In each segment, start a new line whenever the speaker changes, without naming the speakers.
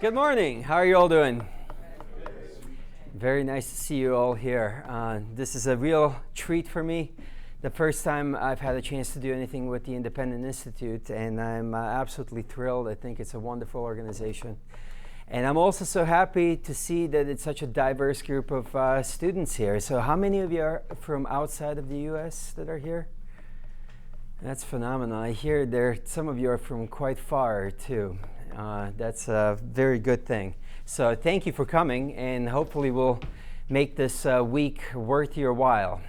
Good morning. How are you all doing? Very nice to see you all here. This is a real treat for me. The first time I've had a chance to do anything with the Independent Institute, and I'm absolutely thrilled. I think it's a wonderful organization. And I'm also so happy to see that it's such a diverse group of students here. So how many of you are from outside of the U.S. that are here? That's phenomenal. I hear some of you are from quite far, too. That's a very good thing. So thank you for coming, and hopefully we'll make this week worth your while.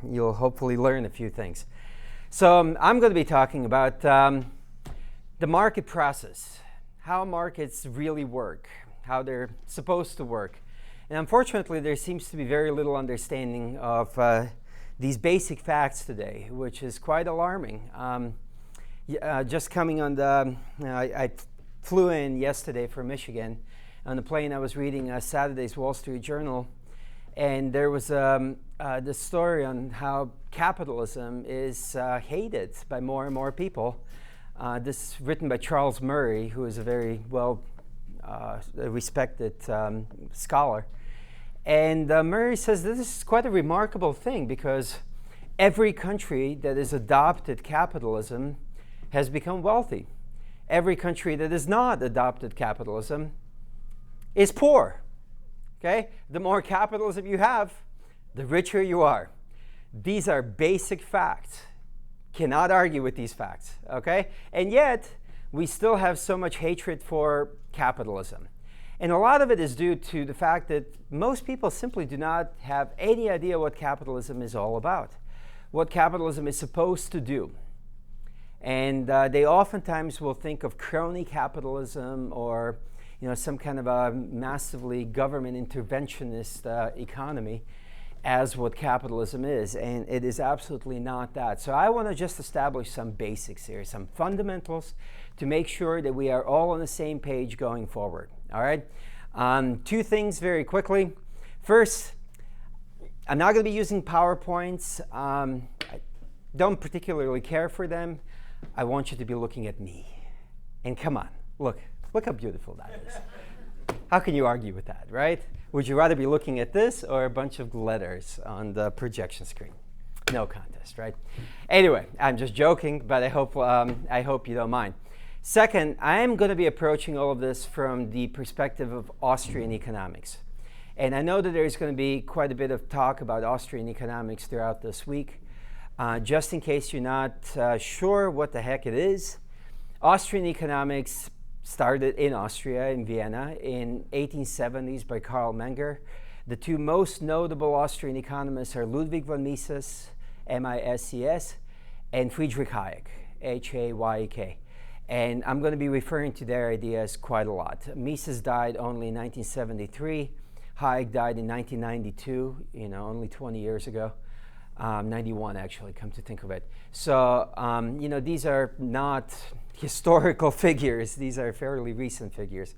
You'll hopefully learn a few things. So I'm going to be talking about the market process, how markets really work, how they're supposed to work. And unfortunately, there seems to be very little understanding of these basic facts today, which is quite alarming. Just coming on I flew in yesterday from Michigan. On the plane, I was reading Saturday's Wall Street Journal, and there was this story on how capitalism is hated by more and more people. This is written by Charles Murray, who is a very respected scholar. And Murray says this is quite a remarkable thing because every country that has adopted capitalism has become wealthy. Every country that has not adopted capitalism is poor. Okay? The more capitalism you have, the richer you are. These are basic facts. Cannot argue with these facts. Okay? And yet, we still have so much hatred for capitalism. And a lot of it is due to the fact that most people simply do not have any idea what capitalism is all about, what capitalism is supposed to do. And they oftentimes will think of crony capitalism or some kind of a massively government interventionist economy as what capitalism is. And it is absolutely not that. So I want to just establish some basics here, some fundamentals to make sure that we are all on the same page going forward. All right? Two things very quickly. First, I'm not going to be using PowerPoints. I don't particularly care for them. I want you to be looking at me. And come on, look how beautiful that is. How can you argue with that, right? Would you rather be looking at this or a bunch of letters on the projection screen? No contest, right? Anyway, I'm just joking, but I hope you don't mind. Second, I'm going to be approaching all of this from the perspective of Austrian economics. And I know that there's going to be quite a bit of talk about Austrian economics throughout this week. Just in case you're not sure what the heck it is, Austrian economics started in Austria, in Vienna, in 1870s by Karl Menger. The two most notable Austrian economists are Ludwig von Mises, M-I-S-E-S, and Friedrich Hayek, H-A-Y-E-K. And I'm going to be referring to their ideas quite a lot. Mises died only in 1973. Hayek died in 1992, only 20 years ago. 91 actually, come to think of it. So, these are not historical figures. These are fairly recent figures.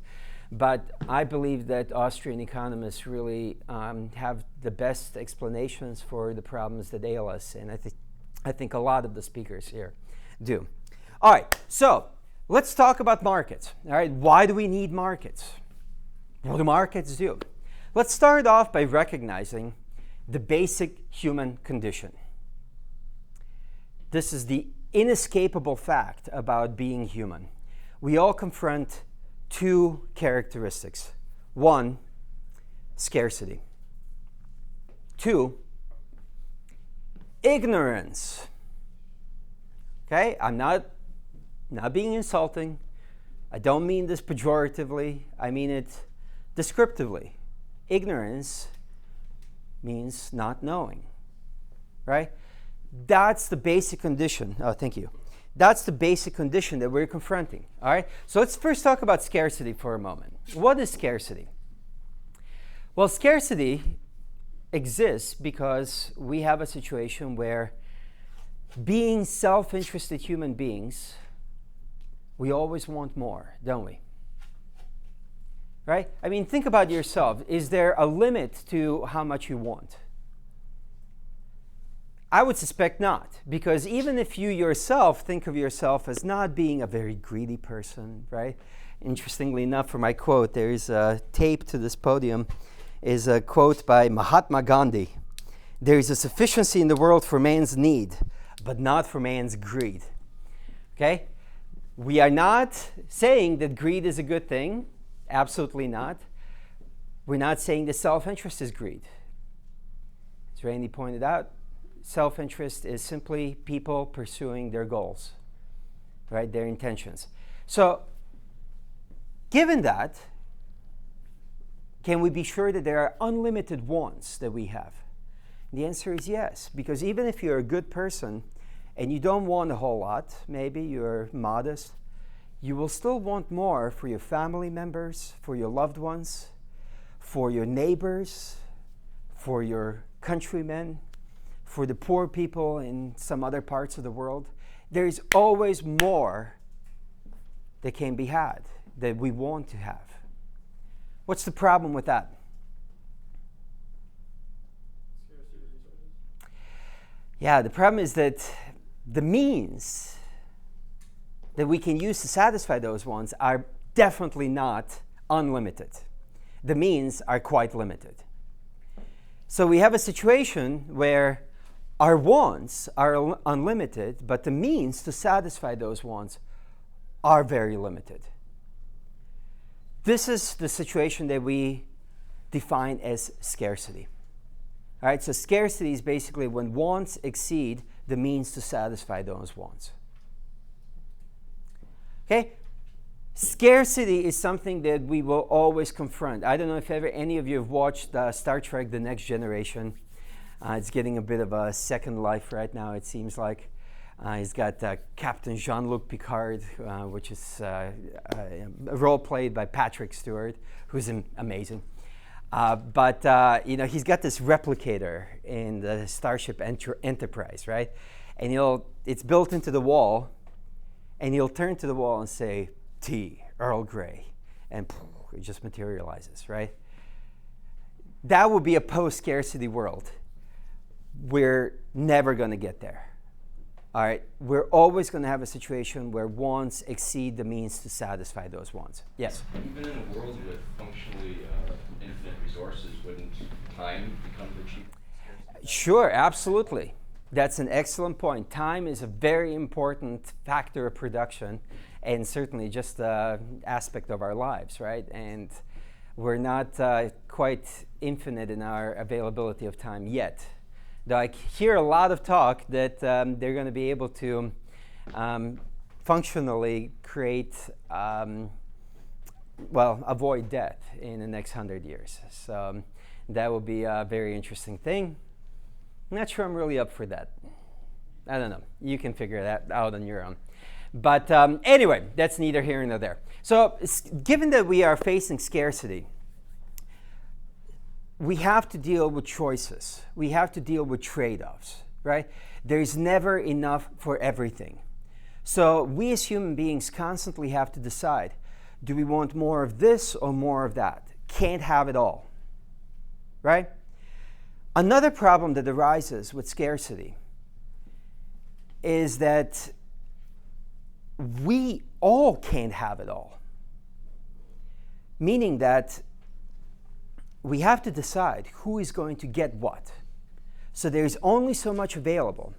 But I believe that Austrian economists really have the best explanations for the problems that ail us. And I think a lot of the speakers here do. All right, so let's talk about markets. All right, why do we need markets? What do markets do? Let's start off by recognizing the basic human condition. This is the inescapable fact about being human. We all confront two characteristics. One, scarcity. Two, ignorance. Okay, I'm not being insulting. I don't mean this pejoratively. I mean it descriptively. Ignorance means not knowing, right? That's the basic condition. Oh, thank you. That's the basic condition that we're confronting, all right? So let's first talk about scarcity for a moment. What is scarcity? Well, scarcity exists because we have a situation where being self-interested human beings, we always want more, don't we? Right? I mean, think about yourself. Is there a limit to how much you want? I would suspect not, because even if you yourself think of yourself as not being a very greedy person, right? Interestingly enough, for my quote, there is a tape to this podium, is a quote by Mahatma Gandhi. There is a sufficiency in the world for man's need, but not for man's greed. Okay? We are not saying that greed is a good thing. Absolutely not. We're not saying that self-interest is greed. As Randy pointed out, self-interest is simply people pursuing their goals, right? Their intentions. So, given that, can we be sure that there are unlimited wants that we have? The answer is yes, because even if you're a good person and you don't want a whole lot, maybe you're modest, you will still want more for your family members, for your loved ones, for your neighbors, for your countrymen, for the poor people in some other parts of the world. There's always more that can be had, that we want to have. What's the problem with that? Yeah, the problem is that the means that we can use to satisfy those wants are definitely not unlimited. The means are quite limited. So we have a situation where our wants are unlimited, but the means to satisfy those wants are very limited. This is the situation that we define as scarcity. All right, so scarcity is basically when wants exceed the means to satisfy those wants. Okay? Scarcity is something that we will always confront. I don't know if ever any of you have watched Star Trek: The Next Generation. It's getting a bit of a second life right now, it seems like. He's got Captain Jean-Luc Picard, which is a role played by Patrick Stewart, who's amazing. But he's got this replicator in the Starship Enterprise, right? And it's built into the wall, and he'll turn to the wall and say, "Tea, Earl Grey," and it just materializes, right? That would be a post-scarcity world. We're never going to get there. All right, we're always going to have a situation where wants exceed the means to satisfy those wants. Yes?
Even in a world with functionally infinite resources, wouldn't time become the chief?
Sure, absolutely. That's an excellent point. Time is a very important factor of production, and certainly just an aspect of our lives, right? And we're not quite infinite in our availability of time yet. Though I hear a lot of talk that they're going to be able to functionally create, avoid death in the next 100 years. So that will be a very interesting thing. I'm not sure I'm really up for that. I don't know. You can figure that out on your own. But anyway, that's neither here nor there. So given that we are facing scarcity, we have to deal with choices. We have to deal with trade-offs, right? There's never enough for everything. So we as human beings constantly have to decide, do we want more of this or more of that? Can't have it all, right? Another problem that arises with scarcity is that we all can't have it all. Meaning that we have to decide who is going to get what. So there's only so much available.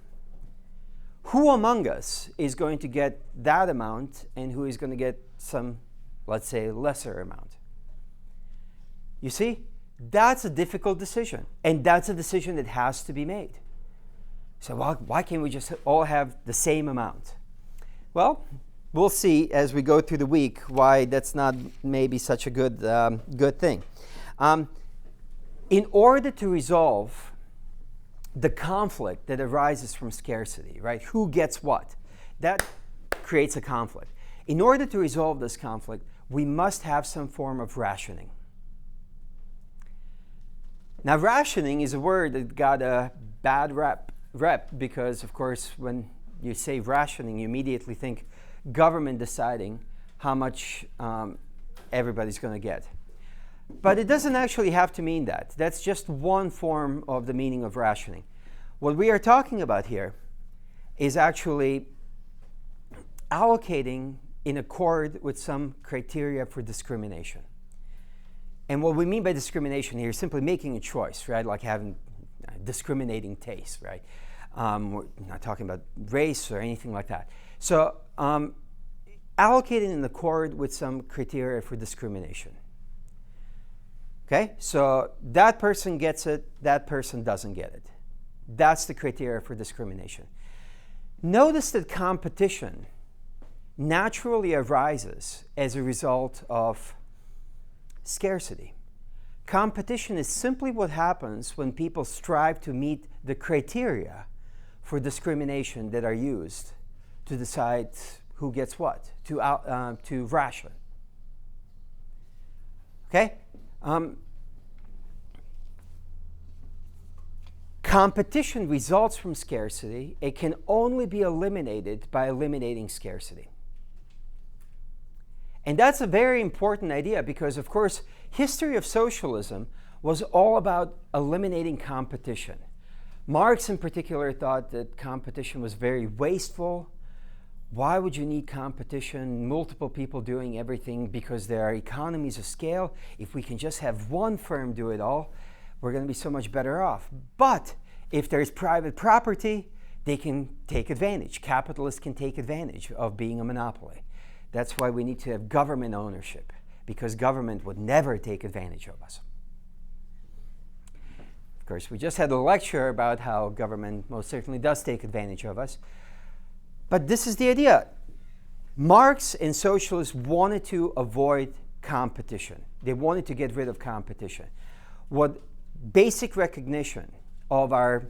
Who among us is going to get that amount and who is going to get some, let's say, lesser amount? You see, that's a difficult decision. And that's a decision that has to be made. So why can't we just all have the same amount? Well, we'll see as we go through the week why that's not maybe such a good thing. In order to resolve the conflict that arises from scarcity, right? Who gets what? That creates a conflict. In order to resolve this conflict, we must have some form of rationing. Now, rationing is a word that got a bad rep because, of course, when you say rationing, you immediately think government deciding how much everybody's going to get. But it doesn't actually have to mean that. That's just one form of the meaning of rationing. What we are talking about here is actually allocating in accord with some criteria for discrimination. And what we mean by discrimination here is simply making a choice, right? Like having discriminating taste, right? We're not talking about race or anything like that. So allocated in accord with some criteria for discrimination. Okay, so that person gets it, that person doesn't get it. That's the criteria for discrimination. Notice that competition naturally arises as a result of scarcity. Competition is simply what happens when people strive to meet the criteria for discrimination that are used to decide who gets what, to ration. Okay? Competition results from scarcity. It can only be eliminated by eliminating scarcity. And that's a very important idea because, of course, history of socialism was all about eliminating competition. Marx in particular thought that competition was very wasteful. Why would you need competition, multiple people doing everything, because there are economies of scale? If we can just have one firm do it all, we're going to be so much better off. But if there's private property, they can take advantage. Capitalists can take advantage of being a monopoly. That's why we need to have government ownership, because government would never take advantage of us. Of course, we just had a lecture about how government most certainly does take advantage of us. But this is the idea. Marx and socialists wanted to avoid competition. They wanted to get rid of competition. What basic recognition of our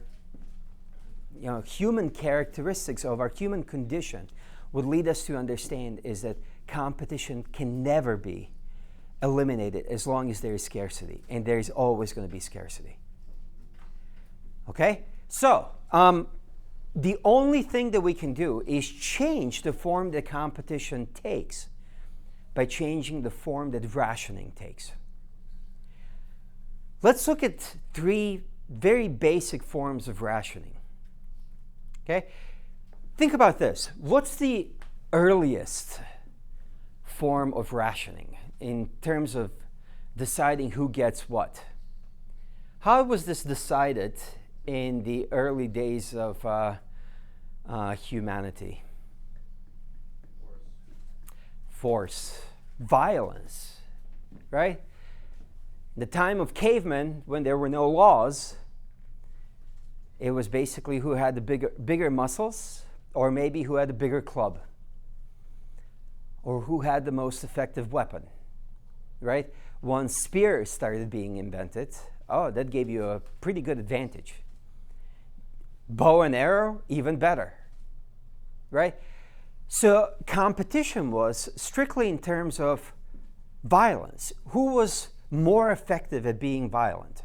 human characteristics, of our human condition, would lead us to understand is that competition can never be eliminated as long as there is scarcity. And there is always going to be scarcity. Okay? So, the only thing that we can do is change the form that competition takes by changing the form that rationing takes. Let's look at three very basic forms of rationing. Okay? Think about this. What's the earliest form of rationing in terms of deciding who gets what? How was this decided in the early days of humanity? Force. Violence. Right? The time of cavemen, when there were no laws, it was basically who had the bigger muscles, or maybe who had a bigger club, or who had the most effective weapon, right? Once spears started being invented, that gave you a pretty good advantage. Bow and arrow, even better, right? So competition was strictly in terms of violence. Who was more effective at being violent?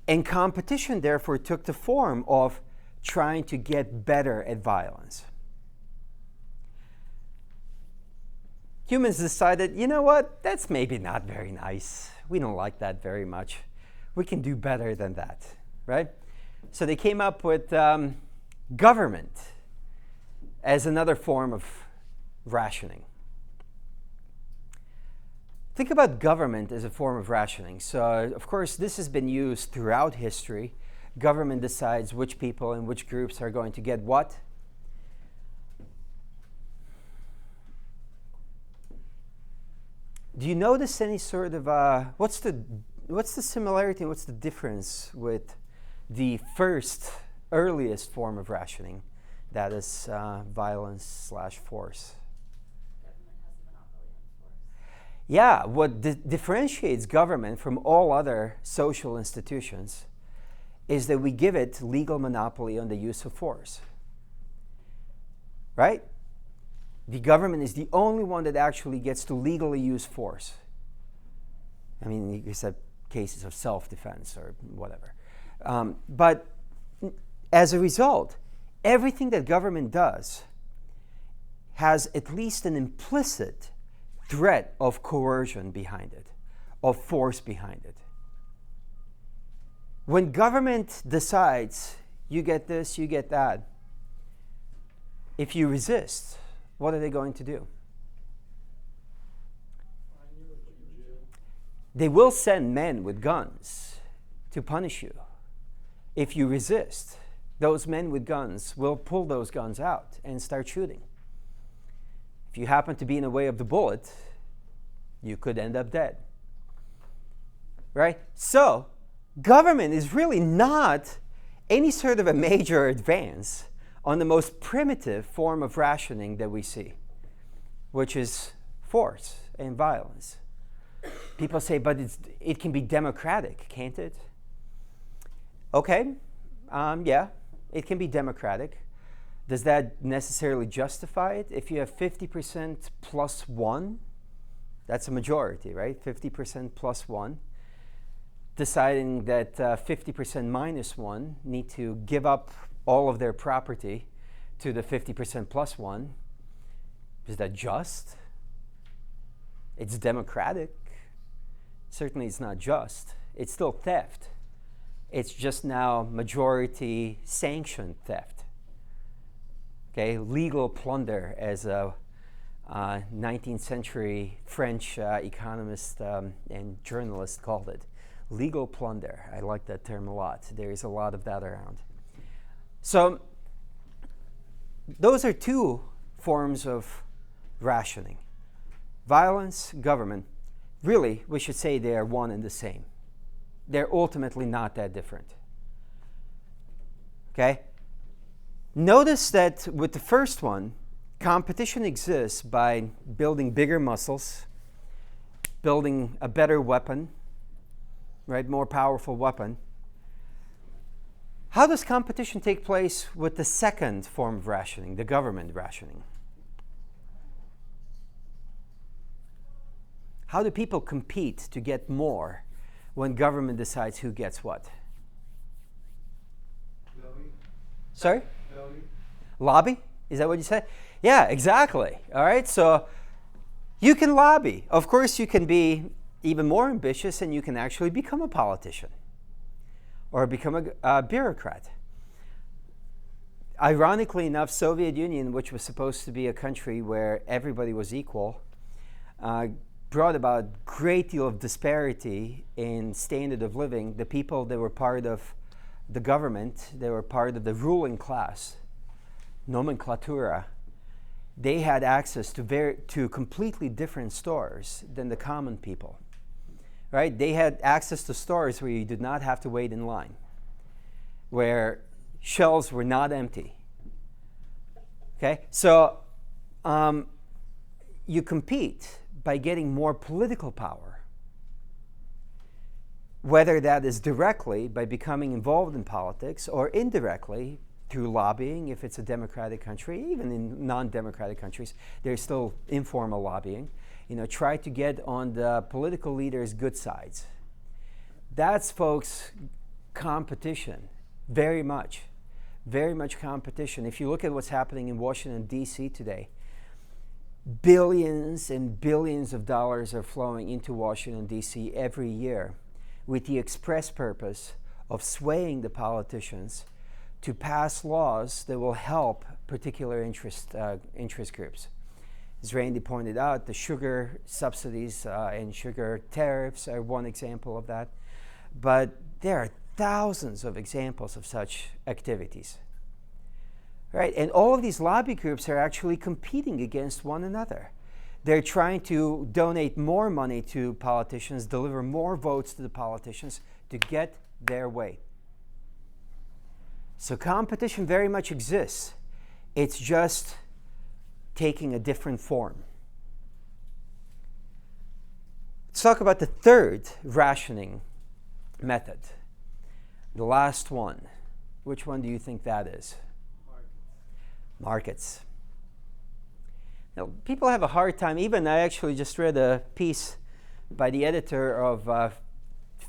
And competition, therefore, took the form of trying to get better at violence. Humans decided, you know what, that's maybe not very nice. We don't like that very much. We can do better than that, right? So they came up with government as another form of rationing. Think about government as a form of rationing. So, of course, this has been used throughout history. Government decides which people and which groups are going to get what. Do you notice any sort of what's the similarity and what's the difference with the earliest form of rationing, that is violence/force? Yeah, what differentiates government from all other social institutions is that we give it legal monopoly on the use of force. Right? The government is the only one that actually gets to legally use force. I mean, you said cases of self-defense or whatever. But as a result, everything that government does has at least an implicit threat of coercion behind it, of force behind it. When government decides, you get this, you get that, if you resist, what are they going to do? They will send men with guns to punish you if you resist. Those men with guns will pull those guns out and start shooting. If you happen to be in the way of the bullet, you could end up dead. Right? So, government is really not any sort of a major advance on the most primitive form of rationing that we see, which is force and violence. People say, but it can be democratic, can't it? Okay, yeah, it can be democratic. Does that necessarily justify it? If you have 50% plus 1, that's a majority, right? 50% plus 1. Deciding that 50% minus 1 need to give up all of their property to the 50% plus 1. Is that just? It's democratic. Certainly it's not just. It's still theft. It's just now majority sanctioned theft. Okay, legal plunder, as a 19th century French economist and journalist called it. Legal plunder. I like that term a lot. There is a lot of that around. So those are two forms of rationing. Violence, government. Really, we should say they are one and the same. They're ultimately not that different. Okay? Notice that with the first one, competition exists by building bigger muscles, building a better weapon, right? More powerful weapon. How does competition take place with the second form of rationing, the government rationing? How do people compete to get more when government decides who gets what?
Lobby.
Sorry?
Lobby.
Lobby? Is that what you said? Yeah, exactly. All right, so you can lobby. Of course, you can be even more ambitious and you can actually become a politician or become a bureaucrat. Ironically enough, Soviet Union, which was supposed to be a country where everybody was equal, brought about a great deal of disparity in standard of living. The people that were part of the government, they were part of the ruling class, nomenklatura, they had access to completely different stores than the common people. Right? They had access to stores where you did not have to wait in line, where shelves were not empty. Okay? So you compete by getting more political power, whether that is directly by becoming involved in politics or indirectly through lobbying, if it's a democratic country. Even in non-democratic countries, there's still informal lobbying. You know, try to get on the political leaders' good sides. That's, folks, competition, very much competition. If you look at what's happening in Washington, D.C. today, billions and billions of dollars are flowing into Washington, D.C. every year with the express purpose of swaying the politicians to pass laws that will help particular interest groups. As Randy pointed out, the sugar subsidies and sugar tariffs are one example of that. But there are thousands of examples of such activities. Right? And all of these lobby groups are actually competing against one another. They're trying to donate more money to politicians, deliver more votes to the politicians to get their way. So competition very much exists. It's just taking a different form. Let's talk about the third rationing method. The last one. Which one do you think that is? Markets. Now, people have a hard time. Even I actually just read a piece by the editor of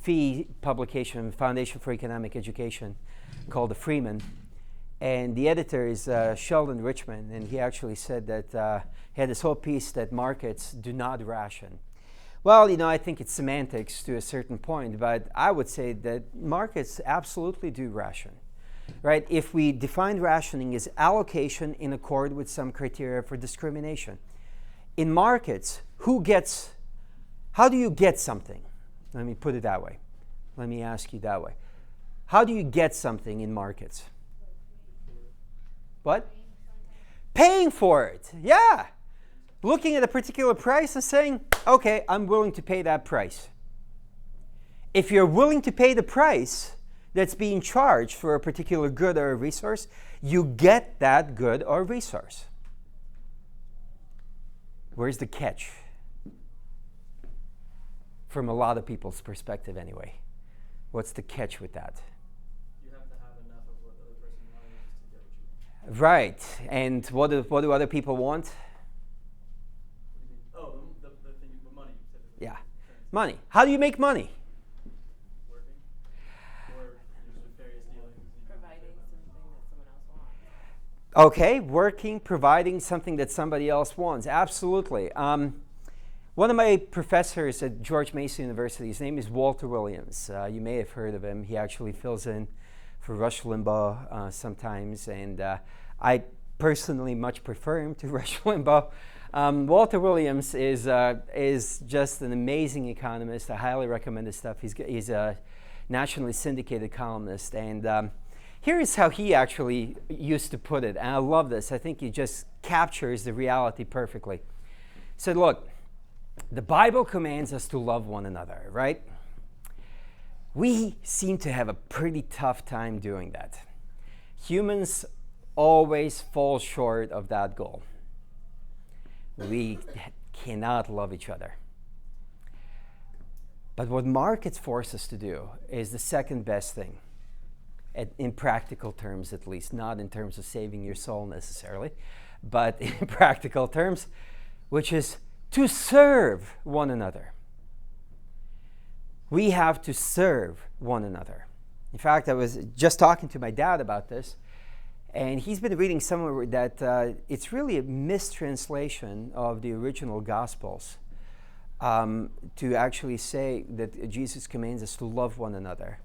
FEE publication, Foundation for Economic Education, called The Freeman. And the editor is Sheldon Richman, and he actually said that he had this whole piece that markets do not ration. Well, you know, I think it's semantics to a certain point, but I would say that markets absolutely do ration. right? If we define rationing as allocation in accord with some criteria for discrimination. In markets, how do you get something? Let me put it that way. Let me ask you that way. How do you get something in markets? What? Paying for it, yeah. Looking at a particular price and saying, okay, I'm willing to pay that price. If you're willing to pay the price that's being charged for a particular good or a resource, you get that good or resource. Where's the catch? From a lot of people's perspective anyway. What's the catch with that?
You have to have enough of what the other person values to get what you want.
Right. And what do other people want?
What do you mean? Oh, the thing, the money. Typically.
Yeah. Money. How do you make money?
Working. Or usually various dealings.
Providing something that someone else wants.
Okay, working, providing something that somebody else wants. Absolutely. One of my professors at George Mason University, his name is Walter Williams. You may have heard of him. He actually fills in for Rush Limbaugh sometimes, and I personally much prefer him to Rush Limbaugh. Walter Williams is just an amazing economist. I highly recommend his stuff. He's a nationally syndicated columnist, and here is how he actually used to put it, and I love this. I think he just captures the reality perfectly. He said, look, the Bible commands us to love one another, right? We seem to have a pretty tough time doing that. Humans always fall short of that goal. We cannot love each other. But what markets force us to do is the second best thing, in practical terms at least, not in terms of saving your soul necessarily, but in practical terms, which is to serve one another. We have to serve one another. In fact, I was just talking to my dad about this, and he's been reading somewhere that it's really a mistranslation of the original Gospels to actually say that Jesus commands us to love one another.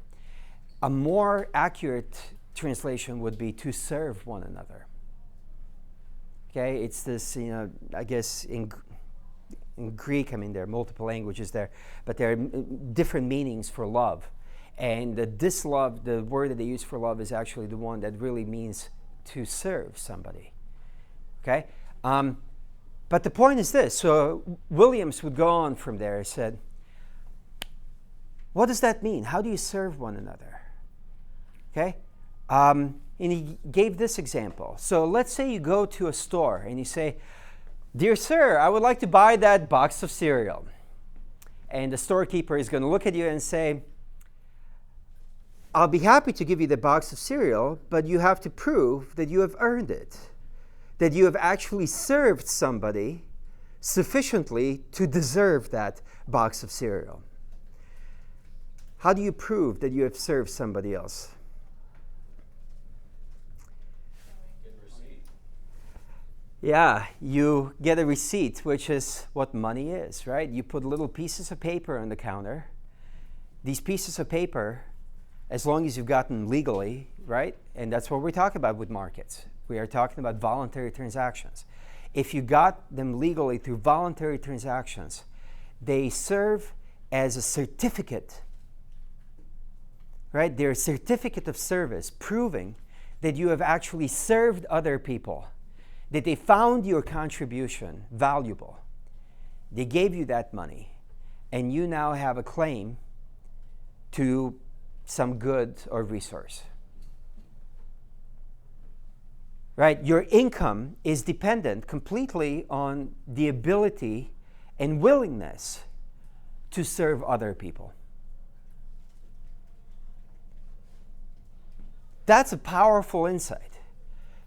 A more accurate translation would be to serve one another. Okay, it's this, I guess in Greek, there are multiple languages there, but there are different meanings for love. And this love, the word that they use for love is actually the one that really means to serve somebody. Okay? But the point is this. So Williams would go on from there and said, what does that mean? How do you serve one another? Okay? And he gave this example. So let's say you go to a store and you say, dear sir, I would like to buy that box of cereal. And the storekeeper is going to look at you and say, I'll be happy to give you the box of cereal, but you have to prove that you have earned it, that you have actually served somebody sufficiently to deserve that box of cereal. How do you prove that you have served somebody else? Yeah, you get a receipt, which is what money is, right? You put little pieces of paper on the counter. These pieces of paper, as long as you've gotten them legally, right? And that's what we're talking about with markets. We are talking about voluntary transactions. If you got them legally through voluntary transactions, they serve as a certificate, right? They're a certificate of service proving that you have actually served other people, that they found your contribution valuable. They gave you that money, and you now have a claim to some good or resource. Right? Your income is dependent completely on the ability and willingness to serve other people. That's a powerful insight.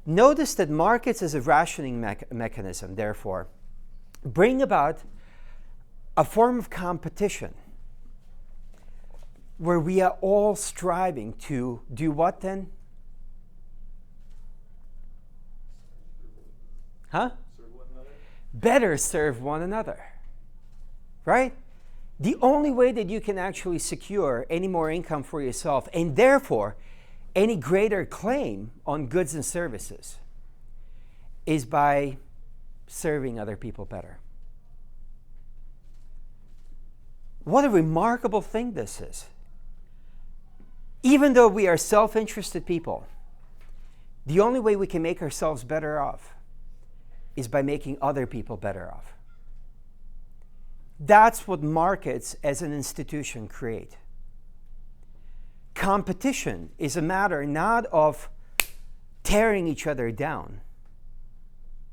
Notice that markets as a rationing mechanism, therefore, bring about a form of competition where we are all striving to do what then? Huh?
Serve one another.
Better serve one another. Right? The only way that you can actually secure any more income for yourself, and therefore any greater claim on goods and services is by serving other people better. What a remarkable thing this is. Even though we are self-interested people, the only way we can make ourselves better off is by making other people better off. That's what markets as an institution create. Competition is a matter not of tearing each other down.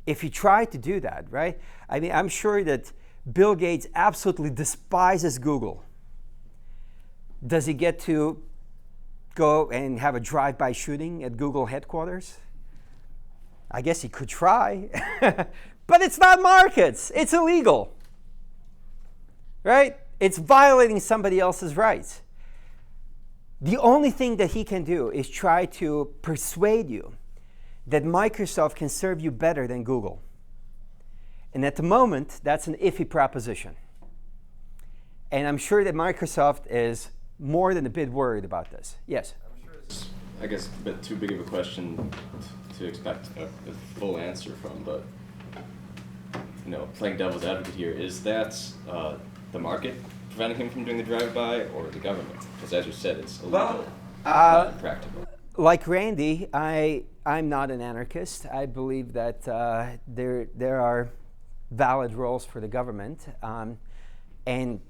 If you try to do that, right? I mean, I'm sure that Bill Gates absolutely despises Google. Does he get to go and have a drive-by shooting at Google headquarters? I guess he could try. But it's not markets. It's illegal. Right? It's violating somebody else's rights. The only thing that he can do is try to persuade you that Microsoft can serve you better than Google. And at the moment, that's an iffy proposition. And I'm sure that Microsoft is more than a bit worried about this. Yes?
I'm sure it's, I guess, a bit too big of a question to expect a full answer from, but playing devil's advocate here, is that the market preventing him from doing the drive-by, or the government? Because as you said, it's illegal, not impractical.
Like Randy, I'm not an anarchist. I believe that there are valid roles for the government, and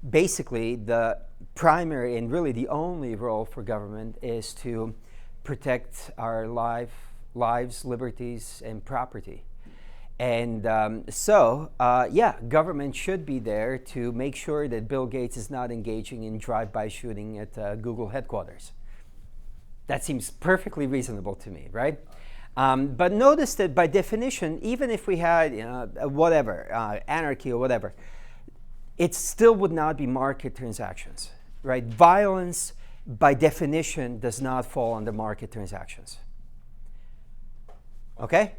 basically the primary and really the only role for government is to protect our lives, liberties, and property. And government should be there to make sure that Bill Gates is not engaging in drive-by shooting at Google headquarters. That seems perfectly reasonable to me, right? But notice that by definition, even if we had anarchy or whatever, it still would not be market transactions, right? Violence, by definition, does not fall under market transactions. Okay?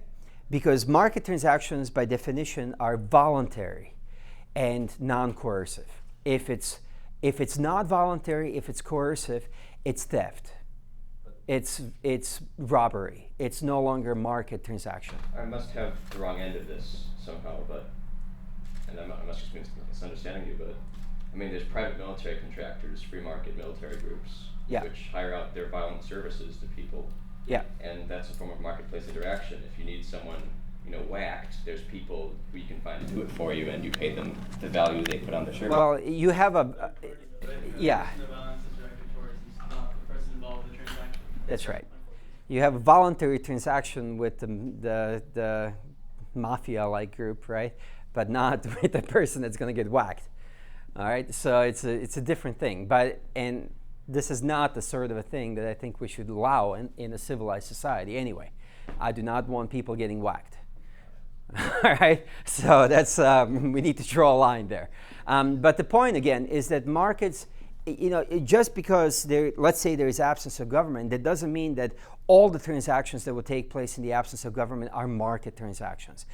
Because market transactions, by definition, are voluntary and non-coercive. If it's not voluntary, if it's coercive, it's theft. It's robbery. It's no longer market transaction.
I must have the wrong end of this somehow, and I must just be misunderstanding you, but I mean, there's private military contractors, free market military groups, which hire out their violent services to people.
Yeah.
And that's a form of marketplace interaction. If you need someone, whacked, there's people who you can find to do it for you, and you pay them the value they put on their service.
Well, you have a,
The violence is directed towards not the person involved in the transaction.
That's right. You have a voluntary transaction with the mafia-like group, right? But not with the person that's going to get whacked. All right. So it's a different thing. And this is not the sort of a thing that I think we should allow in a civilized society. Anyway, I do not want people getting whacked. All right. So that's we need to draw a line there. But the point again is that markets, just because let's say there is absence of government, that doesn't mean that all the transactions that will take place in the absence of government are market transactions.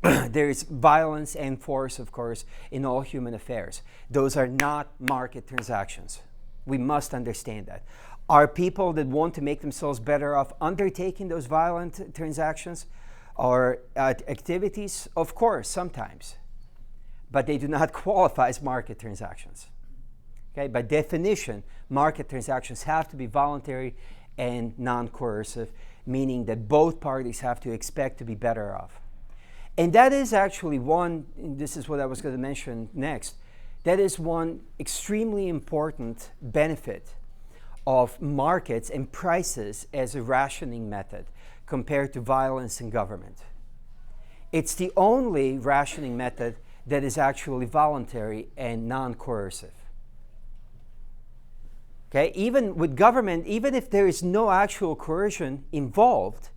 There is violence and force, of course, in all human affairs. Those are not market transactions. We must understand that. Are people that want to make themselves better off undertaking those violent transactions or activities? Of course, sometimes. But they do not qualify as market transactions. Okay? By definition, market transactions have to be voluntary and non-coercive, meaning that both parties have to expect to be better off. And that is actually this is what I was going to mention next, that is one extremely important benefit of markets and prices as a rationing method compared to violence in government. It's the only rationing method that is actually voluntary and non-coercive. Okay, even with government, even if there is no actual coercion involved,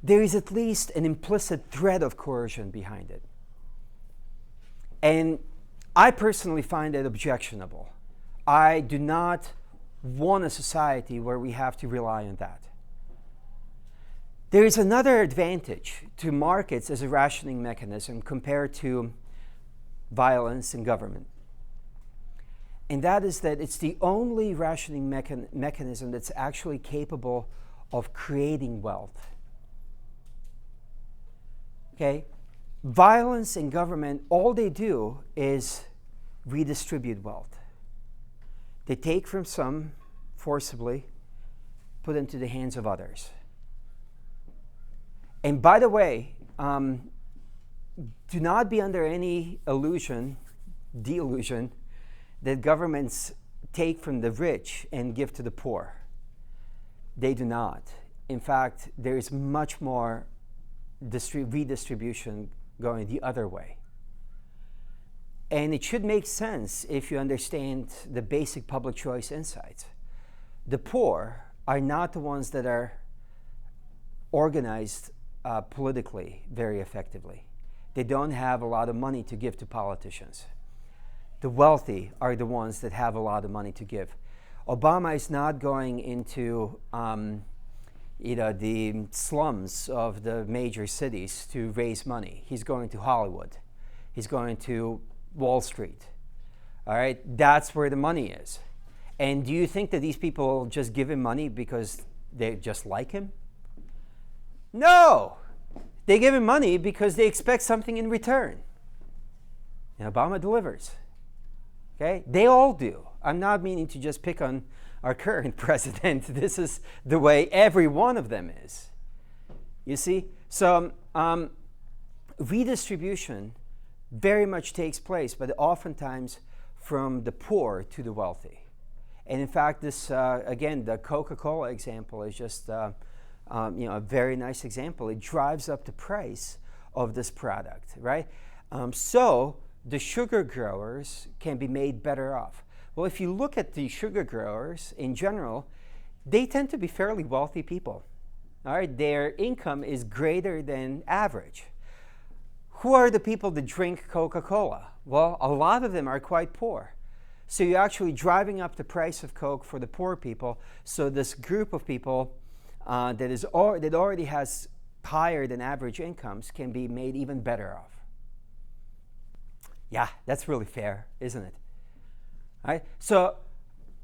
there is at least an implicit threat of coercion behind it. And I personally find that objectionable. I do not want a society where we have to rely on that. There is another advantage to markets as a rationing mechanism compared to violence in government. And that is that it's the only rationing mechanism that's actually capable of creating wealth. Okay? Violence and government, all they do is redistribute wealth. They take from some forcibly, put into the hands of others. And by the way, do not be under any delusion, that governments take from the rich and give to the poor. They do not. In fact, there is much more redistribution going the other way. And it should make sense if you understand the basic public choice insights. The poor are not the ones that are organized politically very effectively. They don't have a lot of money to give to politicians. The wealthy are the ones that have a lot of money to give. Obama is not going into the slums of the major cities to raise money. He's going to Hollywood. He's going to Wall Street. All right, that's where the money is. And do you think that these people just give him money because they just like him? No! They give him money because they expect something in return. And Obama delivers. Okay? They all do. I'm not meaning to just pick on our current president. This is the way every one of them is. You see? So redistribution very much takes place, but oftentimes from the poor to the wealthy. And in fact, this again, the Coca-Cola example is just a very nice example. It drives up the price of this product, right? So the sugar growers can be made better off. Well, if you look at the sugar growers in general, they tend to be fairly wealthy people. All right, their income is greater than average. Who are the people that drink Coca-Cola? Well, a lot of them are quite poor. So you're actually driving up the price of Coke for the poor people. So this group of people that already has higher than average incomes can be made even better off. Yeah, that's really fair, isn't it? All right? So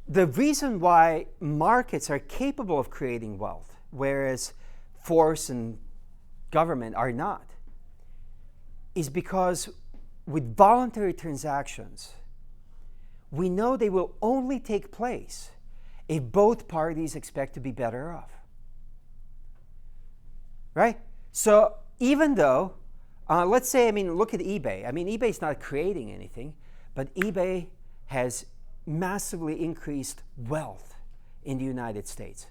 the reason why markets are capable of creating wealth, whereas force and government are not, is because with voluntary transactions, we know they will only take place if both parties expect to be better off. Right? So even though, let's say, look at eBay. eBay's not creating anything, but eBay has massively increased wealth in the United States.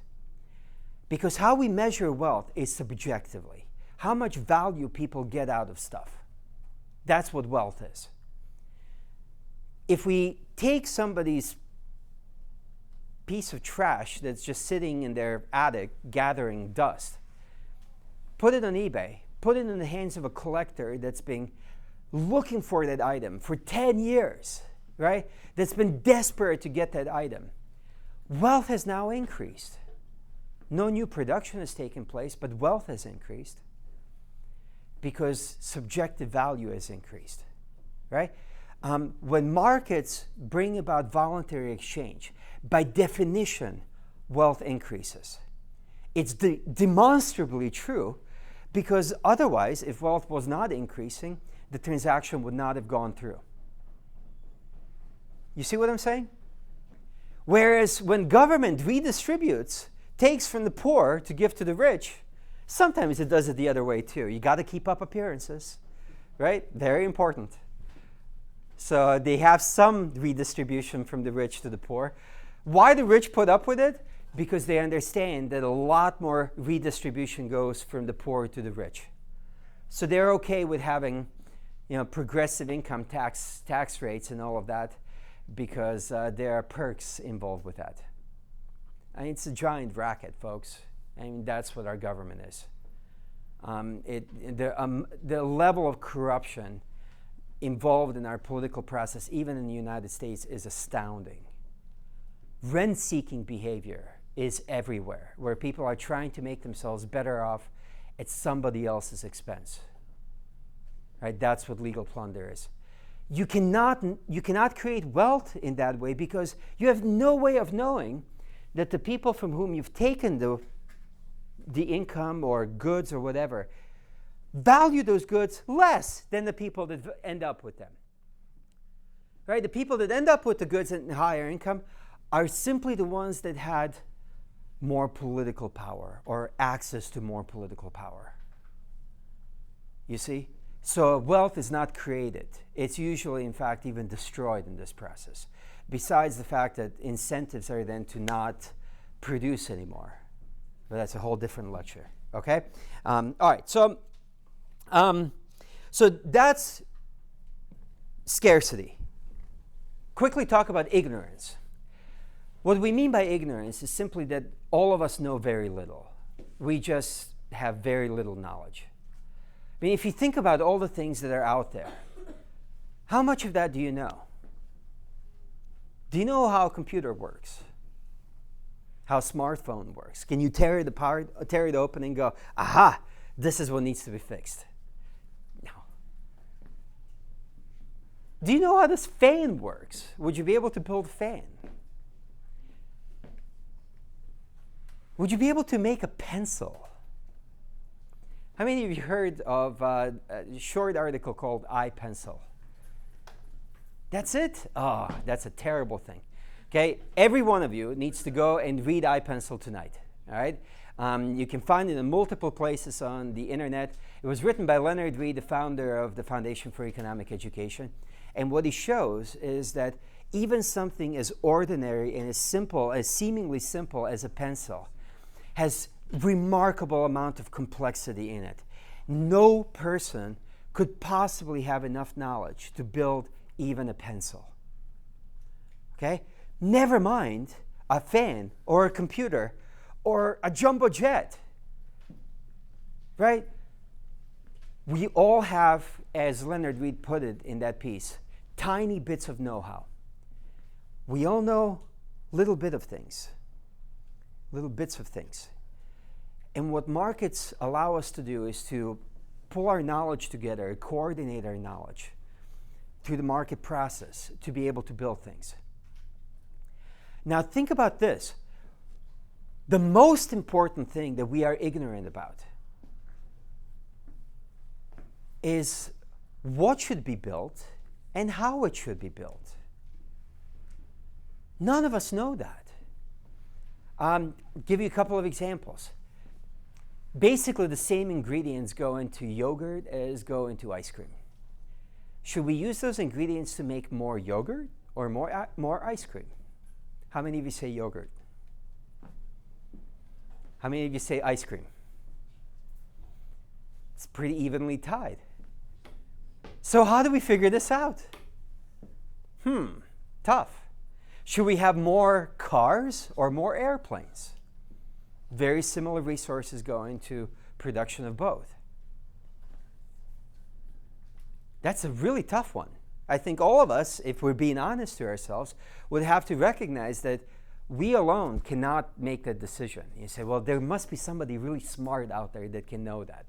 Because how we measure wealth is subjectively. How much value people get out of stuff. That's what wealth is. If we take somebody's piece of trash that's just sitting in their attic gathering dust, put it on eBay, put it in the hands of a collector that's been looking for that item for 10 years, right? That's been desperate to get that item. Wealth has now increased. No new production has taken place, but wealth has increased because subjective value has increased, right? When markets bring about voluntary exchange, by definition, wealth increases. It's demonstrably true because otherwise, if wealth was not increasing, the transaction would not have gone through. You see what I'm saying? Whereas when government redistributes, takes from the poor to give to the rich, sometimes it does it the other way too. You got to keep up appearances, right? Very important. So they have some redistribution from the rich to the poor. Why the rich put up with it? Because they understand that a lot more redistribution goes from the poor to the rich. So they're okay with having, progressive income tax rates and all of that because there are perks involved with that. It's a giant racket, folks. That's what our government is. The level of corruption involved in our political process, even in the United States, is astounding. Rent-seeking behavior is everywhere, where people are trying to make themselves better off at somebody else's expense. Right? That's what legal plunder is. you cannot create wealth in that way because you have no way of knowing that the people from whom you've taken the income or goods or whatever value those goods less than the people that end up with them. Right? The people that end up with the goods and higher income are simply the ones that had more political power or access to more political power. You see? So wealth is not created. It's usually, in fact, even destroyed in this process. Besides the fact that incentives are then to not produce anymore. But that's a whole different lecture. Okay? All right. So that's scarcity. Quickly talk about ignorance. What we mean by ignorance is simply that all of us know very little. We just have very little knowledge. I mean, if you think about all the things that are out there, how much of that do you know? Do you know how a computer works? How a smartphone works? Can you tear it open and go, aha, this is what needs to be fixed? No. Do you know how this fan works? Would you be able to build a fan? Would you be able to make a pencil? How many of you heard of a short article called iPencil? That's it? Oh, that's a terrible thing. Okay, every one of you needs to go and read iPencil tonight. All right? You can find it in multiple places on the internet. It was written by Leonard Read, the founder of the Foundation for Economic Education. And what he shows is that even something as ordinary and as simple, as seemingly simple as a pencil, has remarkable amount of complexity in it. No person could possibly have enough knowledge to build even a pencil. Okay? Never mind a fan or a computer or a jumbo jet. Right? We all have, as Leonard Read put it in that piece, tiny bits of know-how. We all know little bits of things. And what markets allow us to do is to pull our knowledge together, coordinate our knowledge through the market process to be able to build things. Now think about this. The most important thing that we are ignorant about is what should be built and how it should be built. None of us know that. Give you a couple of examples. Basically, the same ingredients go into yogurt as go into ice cream. Should we use those ingredients to make more yogurt or more ice cream? How many of you say yogurt? How many of you say ice cream? It's pretty evenly tied. So how do we figure this out? Tough. Should we have more cars or more airplanes? Very similar resources go into production of both. That's a really tough one. I think all of us, if we're being honest to ourselves, would have to recognize that we alone cannot make that decision. You say, well, there must be somebody really smart out there that can know that.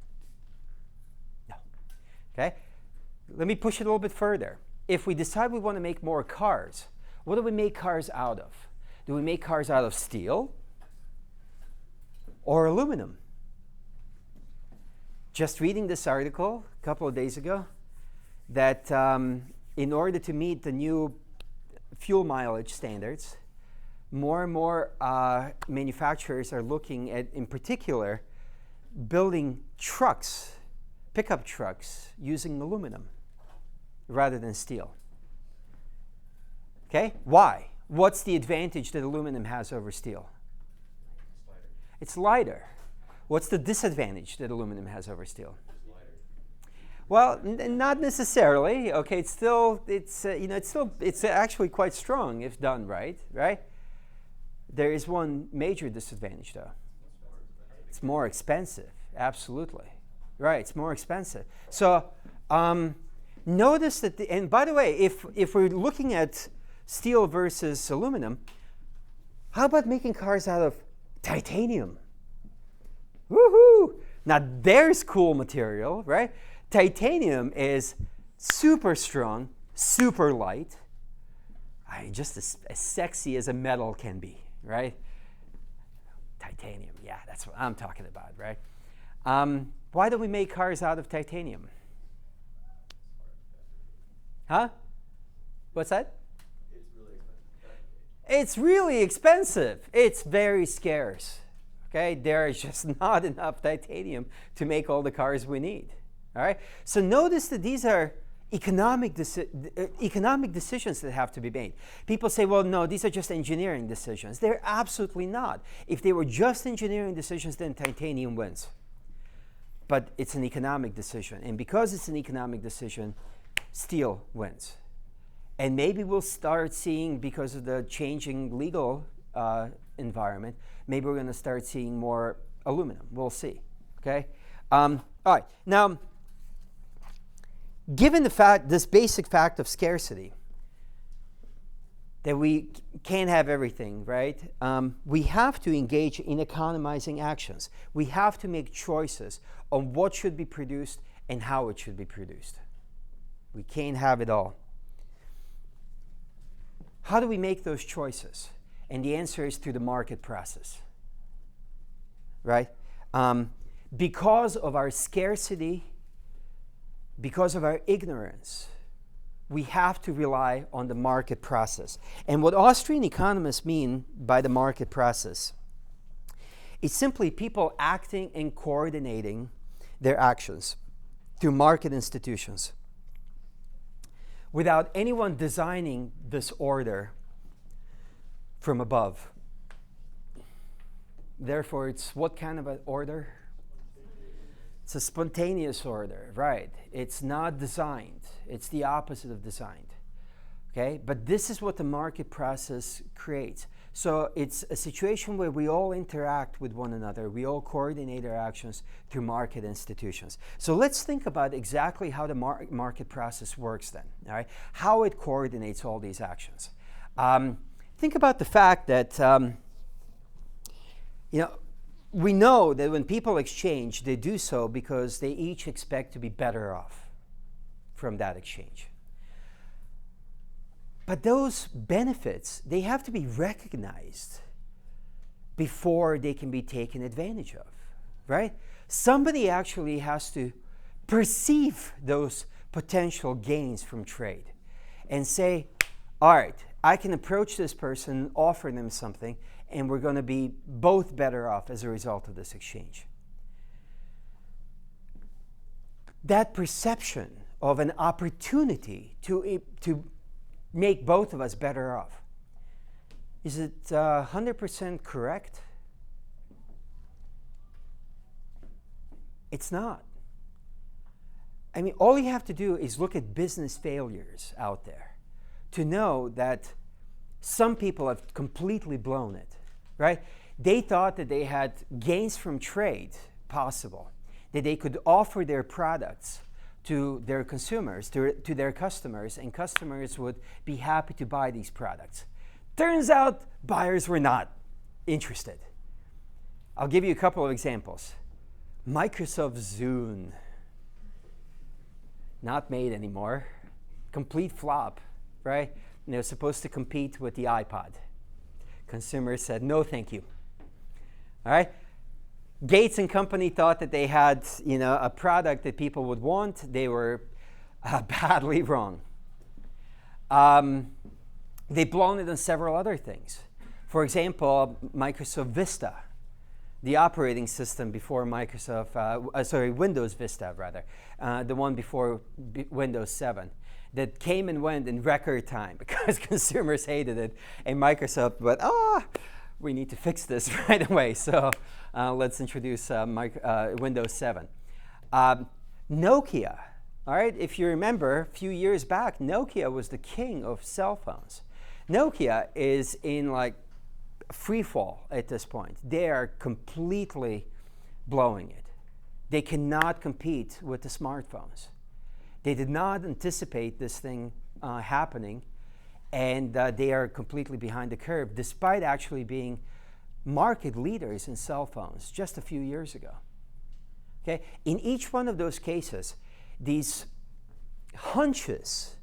No. Okay? Let me push it a little bit further. If we decide we want to make more cars, what do we make cars out of? Do we make cars out of steel or aluminum? Just reading this article a couple of days ago, that in order to meet the new fuel mileage standards, more and more manufacturers are looking at, in particular, building trucks, pickup trucks, using aluminum rather than steel. Okay? Why? What's the advantage that aluminum has over steel? It's lighter. What's the disadvantage that aluminum has over steel? Well, not necessarily. Okay, it's actually quite strong if done right. There is one major disadvantage though. It's more expensive. Absolutely, right. It's more expensive. So notice that. And by the way, if we're looking at steel versus aluminum, how about making cars out of titanium? Woohoo! Now there's cool material, right? Titanium is super strong, super light, just as sexy as a metal can be, right? Titanium, yeah, that's what I'm talking about, right? Why don't we make cars out of titanium? Huh? What's that? It's really expensive. It's very scarce. Okay, there is just not enough titanium to make all the cars we need. All right. So notice that these are economic decisions that have to be made. People say, well, no, these are just engineering decisions. They're absolutely not. If they were just engineering decisions, then titanium wins. But it's an economic decision. And because it's an economic decision, steel wins. And maybe we'll start seeing, because of the changing legal environment, maybe we're going to start seeing more aluminum. We'll see. Okay? All right. Now, given the fact, this basic fact of scarcity, that we can't have everything, right? We have to engage in economizing actions. We have to make choices on what should be produced and how it should be produced. We can't have it all. How do we make those choices? And the answer is through the market process, right? Because of our scarcity, because of our ignorance, we have to rely on the market process. And what Austrian economists mean by the market process is simply people acting and coordinating their actions through market institutions without anyone designing this order from above. Therefore, it's what kind of an order? It's a spontaneous order, right? It's not designed. It's the opposite of designed, okay? But this is what the market process creates. So it's a situation where we all interact with one another. We all coordinate our actions through market institutions. So let's think about exactly how the market process works then, all right? How it coordinates all these actions. Think about the fact that, we know that when people exchange, they do so because they each expect to be better off from that exchange. But those benefits, they have to be recognized before they can be taken advantage of, right? Somebody actually has to perceive those potential gains from trade and say, all right, I can approach this person, offer them something, and we're going to be both better off as a result of this exchange. That perception of an opportunity to make both of us better off, is it 100% correct? It's not. I mean, all you have to do is look at business failures out there to know that some people have completely blown it, right? They thought that they had gains from trade possible, that they could offer their products to their consumers, to their customers, and customers would be happy to buy these products. Turns out buyers were not interested. I'll give you a couple of examples. Microsoft Zune, not made anymore, complete flop, right? And they were supposed to compete with the iPod. Consumers said, no, thank you. All right? Gates and company thought that they had, a product that people would want. They were badly wrong. They've blown it on several other things. For example, Microsoft Vista, the operating system before Windows Vista, rather, the one before Windows 7, that came and went in record time because consumers hated it, and Microsoft went, we need to fix this right away, so let's introduce Windows 7. Nokia, all right, if you remember, a few years back, Nokia was the king of cell phones. Nokia is in free fall at this point. They are completely blowing it. They cannot compete with the smartphones. They did not anticipate this thing happening, and they are completely behind the curve, despite actually being market leaders in cell phones just a few years ago. Okay? In each one of those cases, these hunches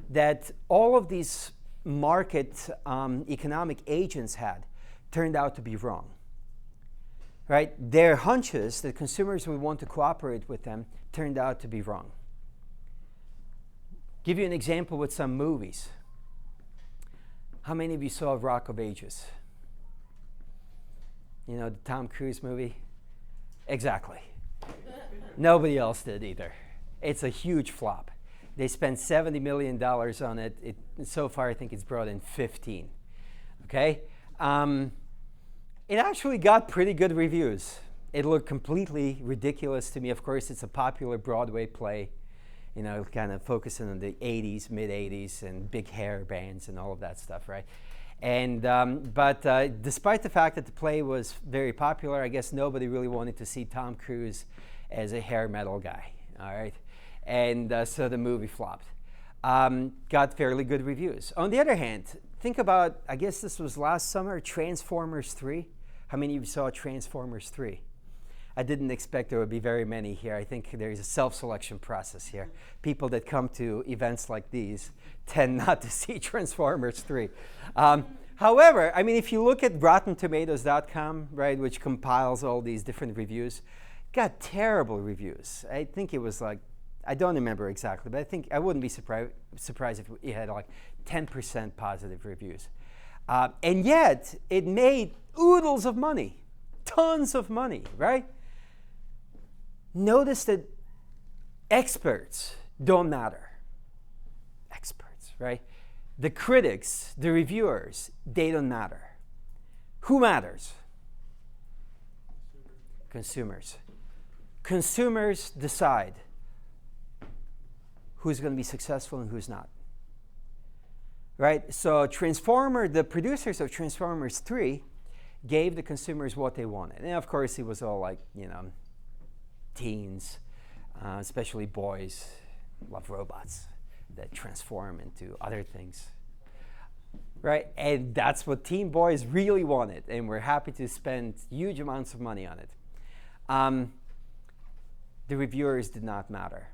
that all of these market economic agents had turned out to be wrong. Right? Their hunches that consumers would want to cooperate with them turned out to be wrong. Give you an example with some movies. How many of you saw Rock of Ages? You know, the Tom Cruise movie? Exactly. Nobody else did either. It's a huge flop. They spent $70 million on it. So far, I think it's brought in 15. Okay? It actually got pretty good reviews. It looked completely ridiculous to me. Of course, it's a popular Broadway play, you know, kind of focusing on the 80s, mid-80s, and big hair bands and all of that stuff, right? And but despite the fact that the play was very popular, I guess nobody really wanted to see Tom Cruise as a hair metal guy, all right? And so the movie flopped. Got fairly good reviews. On the other hand, think about, I guess this was last summer, Transformers 3. How many of you saw Transformers 3? I didn't expect there would be very many here. I think there's a self-selection process here. People that come to events like these tend not to see Transformers 3. However, I mean, if you look at RottenTomatoes.com, right, which compiles all these different reviews, got terrible reviews. I think it was like, I don't remember exactly, but I think I wouldn't be surprised if it had like 10% positive reviews. And yet, it made oodles of money, tons of money, right? Notice that experts don't matter. Experts, right? The critics, the reviewers, they don't matter. Who matters? Consumers. Consumers decide who's going to be successful and who's not. Right? So the producers of Transformers 3 gave the consumers what they wanted. And of course, it was all like, you know, teens, especially boys, love robots that transform into other things. Right? And that's what teen boys really wanted. And we're happy to spend huge amounts of money on it. The reviewers did not matter.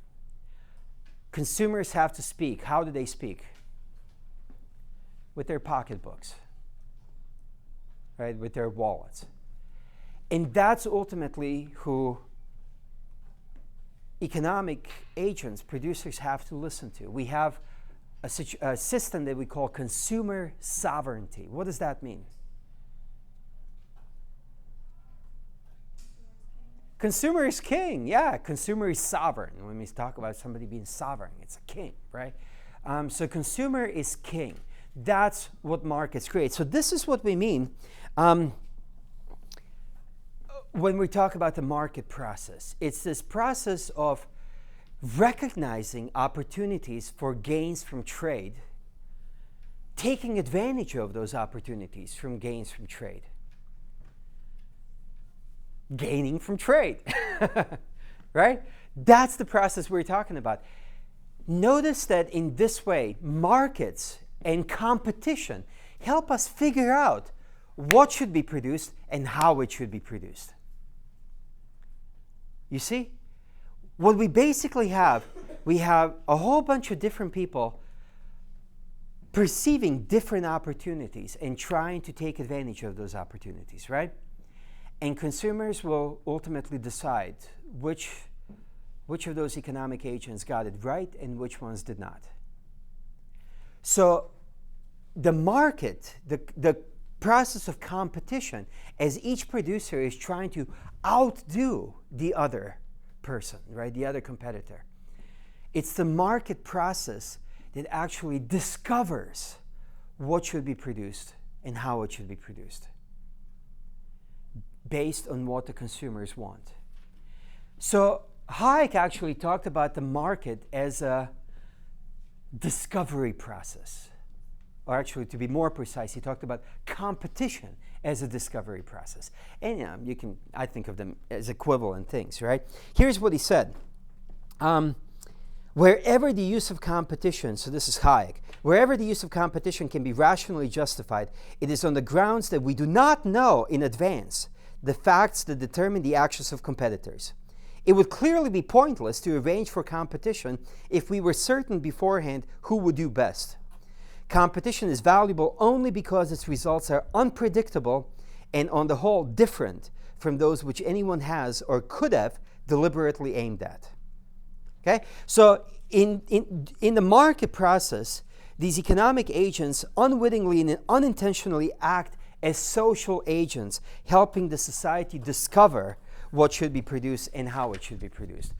Consumers have to speak. How do they speak? With their pocketbooks, right? With their wallets. And that's ultimately who economic agents, producers have to listen to. We have a system that we call consumer sovereignty. What does that mean? Consumer is king. Yeah, consumer is sovereign. When we talk about somebody being sovereign, it's a king, right? So consumer is king. That's what markets create. So this is what we mean when we talk about the market process. It's this process of recognizing opportunities for gains from trade, taking advantage of those opportunities from gains from trade, gaining from trade, right? That's the process we're talking about. Notice that in this way, markets and competition help us figure out what should be produced and how it should be produced. You see? What we basically have, we have a whole bunch of different people perceiving different opportunities and trying to take advantage of those opportunities, right? And consumers will ultimately decide which of those economic agents got it right and which ones did not. So the market, the process of competition, as each producer is trying to outdo the other person, right, the other competitor. It's the market process that actually discovers what should be produced and how it should be produced, based on what the consumers want. So Hayek actually talked about the market as a discovery process. Or actually, to be more precise, he talked about competition as a discovery process. And I think of them as equivalent things, right? Here's what he said. Wherever the use of competition, so this is Hayek, wherever the use of competition can be rationally justified, it is on the grounds that we do not know in advance the facts that determine the actions of competitors. It would clearly be pointless to arrange for competition if we were certain beforehand who would do best. Competition is valuable only because its results are unpredictable and on the whole different from those which anyone has or could have deliberately aimed at. Okay? So in the market process, these economic agents unwittingly and unintentionally act as social agents, helping the society discover what should be produced and how it should be produced.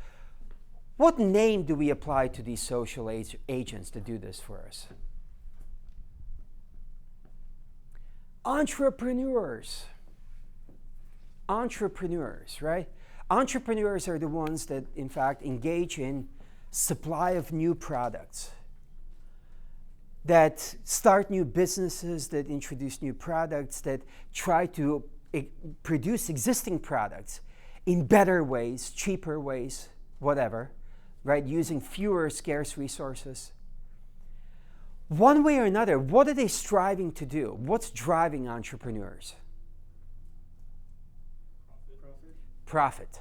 What name do we apply to these social agents to do this for us? Entrepreneurs. Entrepreneurs, right? Entrepreneurs are the ones that, in fact, engage in supply of new products, that start new businesses, that introduce new products, that try to produce existing products in better ways, cheaper ways, whatever, right? Using fewer scarce resources. One way or another, what are they striving to do? What's driving entrepreneurs? Profit.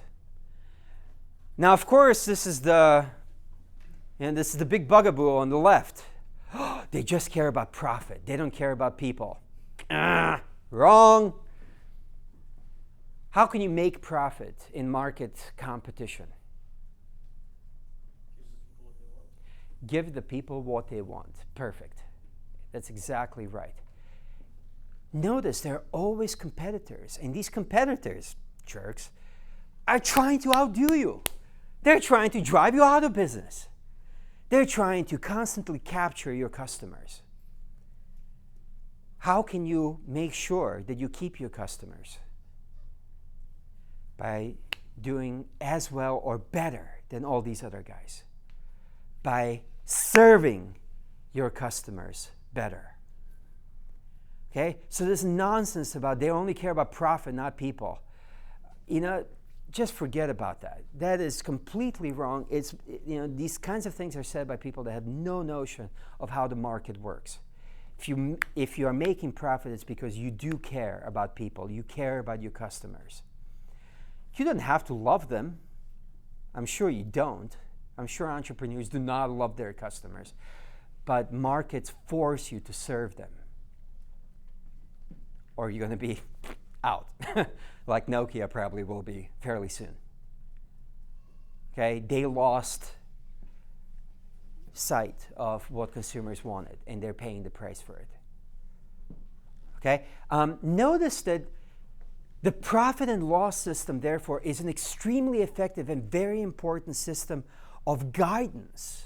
Now, of course, this is the big bugaboo on the left. They just care about profit. They don't care about people. Wrong. How can you make profit in market competition? Give the people what they want. Perfect. That's exactly right. Notice there are always competitors, and these competitors, jerks, are trying to outdo you. They're trying to drive you out of business. They're trying to constantly capture your customers. How can you make sure that you keep your customers? By doing as well or better than all these other guys. By serving your customers better. Okay? So this nonsense about they only care about profit, not people. Just forget about that. That is completely wrong. It's, these kinds of things are said by people that have no notion of how the market works. If you are making profit, it's because you do care about people. You care about your customers. You don't have to love them. I'm sure you don't. I'm sure entrepreneurs do not love their customers. But markets force you to serve them. Or you're going to be out. Like Nokia probably will be fairly soon. Okay, they lost sight of what consumers wanted, and they're paying the price for it. Okay, notice that the profit and loss system, therefore, is an extremely effective and very important system of guidance.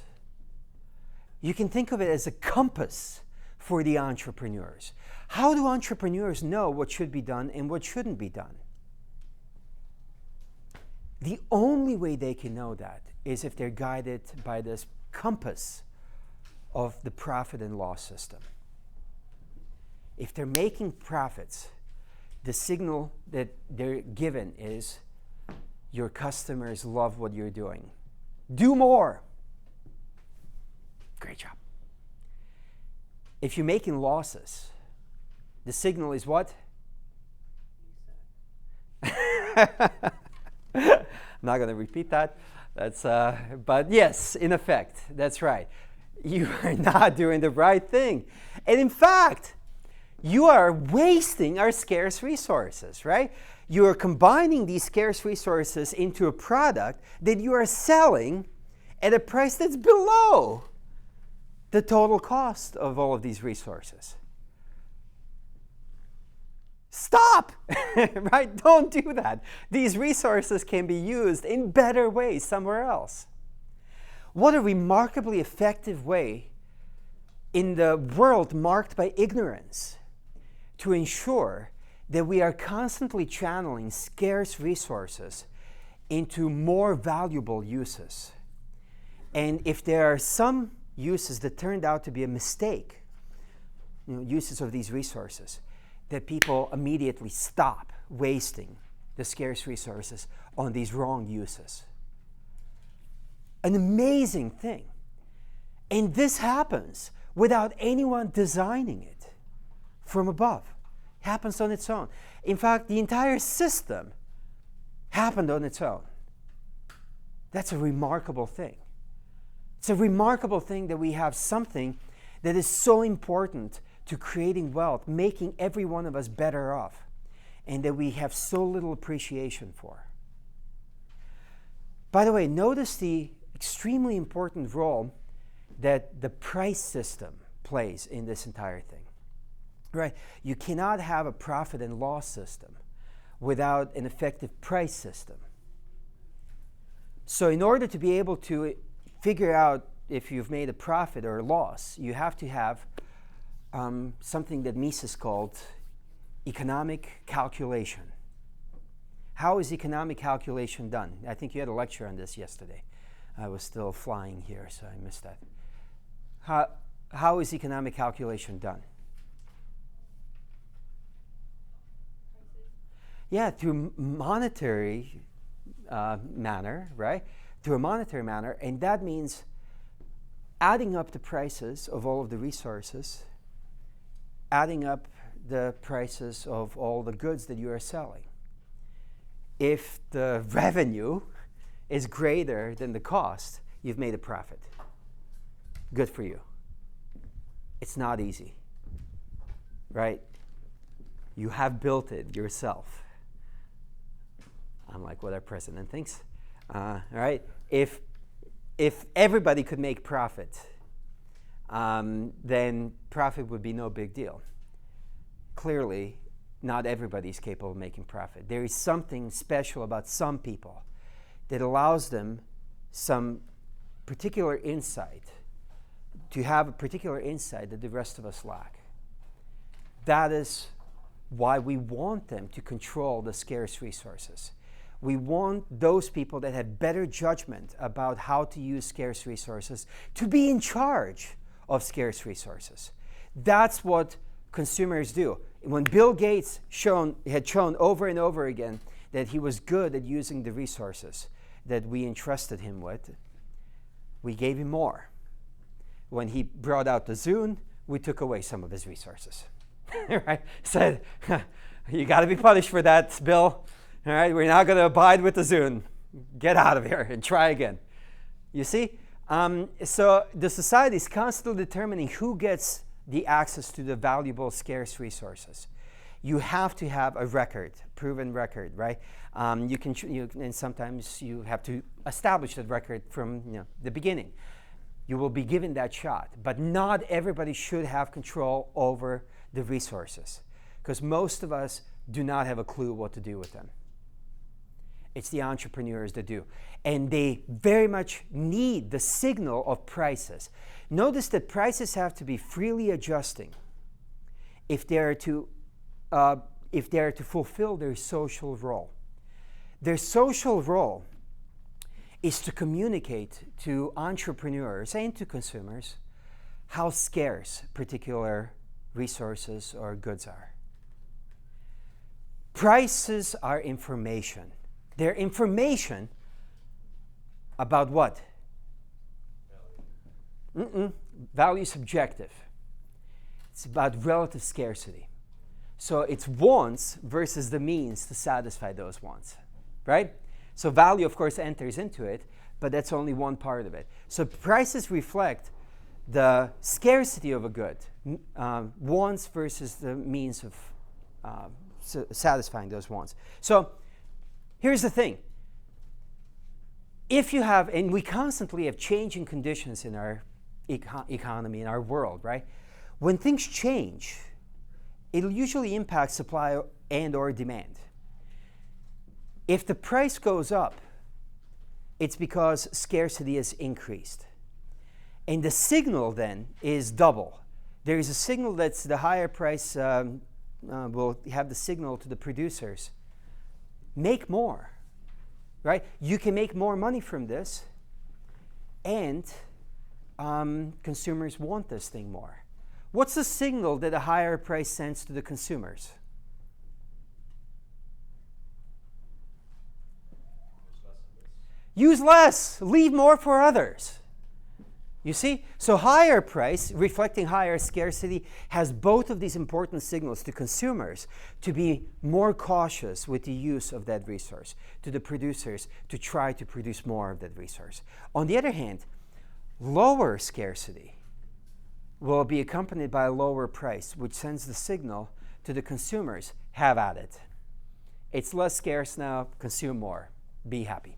You can think of it as a compass for the entrepreneurs. How do entrepreneurs know what should be done and what shouldn't be done? The only way they can know that is if they're guided by this compass of the profit and loss system. If they're making profits, the signal that they're given is your customers love what you're doing. Do more. Great job. If you're making losses, the signal is what? I'm not going to repeat that. But yes, in effect, that's right. You are not doing the right thing. And in fact, you are wasting our scarce resources, right? You are combining these scarce resources into a product that you are selling at a price that's below the total cost of all of these resources. Stop! Right? Don't do that. These resources can be used in better ways somewhere else. What a remarkably effective way in the world marked by ignorance to ensure that we are constantly channeling scarce resources into more valuable uses. And if there are some uses that turned out to be a mistake, uses of these resources, that people immediately stop wasting the scarce resources on these wrong uses. An amazing thing. And this happens without anyone designing it from above. It happens on its own. In fact, the entire system happened on its own. That's a remarkable thing. It's a remarkable thing that we have something that is so important to creating wealth, making every one of us better off, and that we have so little appreciation for. By the way, notice the extremely important role that the price system plays in this entire thing. Right? You cannot have a profit and loss system without an effective price system. So in order to be able to figure out if you've made a profit or a loss, you have to have something that Mises called economic calculation. How is economic calculation done? I think you had a lecture on this yesterday. I was still flying here, so I missed that. How is economic calculation done? Yeah, through monetary manner, right? Through a monetary manner, and that means adding up the prices of all of the resources, adding up the prices of all the goods that you are selling. If the revenue is greater than the cost, you've made a profit. Good for you. It's not easy, right? You have built it yourself. Unlike what our president thinks. Right? If everybody could make profit, then profit would be no big deal. Clearly, not everybody is capable of making profit. There is something special about some people that allows them some particular insight, to have a particular insight that the rest of us lack. That is why we want them to control the scarce resources. We want those people that have better judgment about how to use scarce resources to be in charge of scarce resources. That's what consumers do. When Bill Gates had shown over and over again that he was good at using the resources that we entrusted him with, we gave him more. When he brought out the Zune, we took away some of his resources. Right? Said, you got to be punished for that, Bill. All right, we're not going to abide with the Zune. Get out of here and try again. You see? So the society is constantly determining who gets the access to the valuable, scarce resources. You have to have a record, proven record, right? And sometimes you have to establish that record from the beginning. You will be given that shot, but not everybody should have control over the resources, because most of us do not have a clue what to do with them. It's the entrepreneurs that do. And they very much need the signal of prices. Notice that prices have to be freely adjusting if they are to fulfill their social role. Their social role is to communicate to entrepreneurs and to consumers how scarce particular resources or goods are. Prices are information. They're information about what? Value is subjective. It's about relative scarcity. So it's wants versus the means to satisfy those wants, right? So value, of course, enters into it, but that's only one part of it. So prices reflect the scarcity of a good, wants versus the means of satisfying those wants. So here's the thing. If you have, and we constantly have changing conditions in our economy, in our world, right? When things change, it'll usually impact supply and or demand. If the price goes up, it's because scarcity has increased. And the signal then is double. There is a signal that's the higher price will have the signal to the producers. Make more, right? You can make more money from this, and consumers want this thing more. What's the signal that a higher price sends to the consumers? Use less, leave more for others. You see? So higher price, reflecting higher scarcity, has both of these important signals to consumers to be more cautious with the use of that resource, to the producers to try to produce more of that resource. On the other hand, lower scarcity will be accompanied by a lower price, which sends the signal to the consumers, have at it. It's less scarce now, consume more, be happy.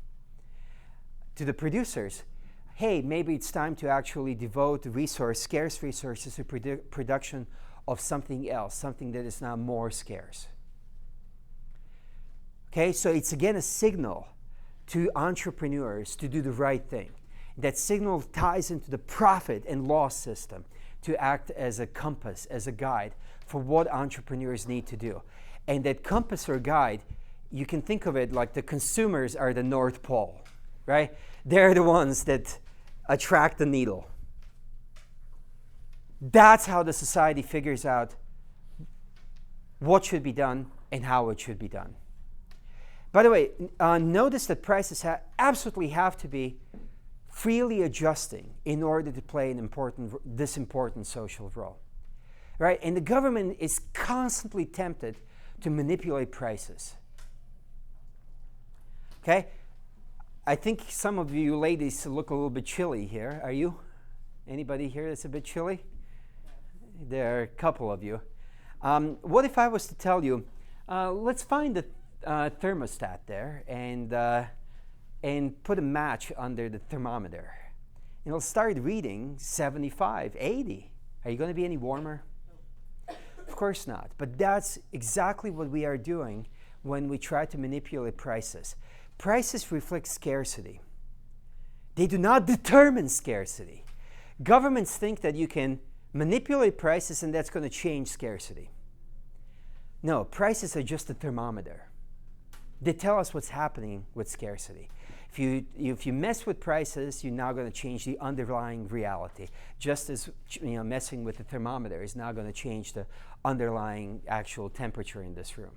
To the producers, hey, maybe it's time to actually devote scarce resources to production of something else, something that is now more scarce. Okay, so it's again a signal to entrepreneurs to do the right thing. That signal ties into the profit and loss system to act as a compass, as a guide for what entrepreneurs need to do. And that compass or guide, you can think of it like the consumers are the North Pole, right? They're the ones that attract the needle. That's how the society figures out what should be done and how it should be done. By the way, notice that prices absolutely have to be freely adjusting in order to play this important social role, right? And the government is constantly tempted to manipulate prices. Okay? I think some of you ladies look a little bit chilly here. Are you? Anybody here that's a bit chilly? There are a couple of you. What if I was to tell you, let's find the thermostat there and put a match under the thermometer. And it'll start reading 75, 80. Are you going to be any warmer? Of course not. But that's exactly what we are doing when we try to manipulate prices. Prices reflect scarcity. They do not determine scarcity. Governments think that you can manipulate prices and that's going to change scarcity. No, prices are just a thermometer. They tell us what's happening with scarcity. If you mess with prices, you're now going to change the underlying reality. Just as messing with the thermometer is now going to change the underlying actual temperature in this room.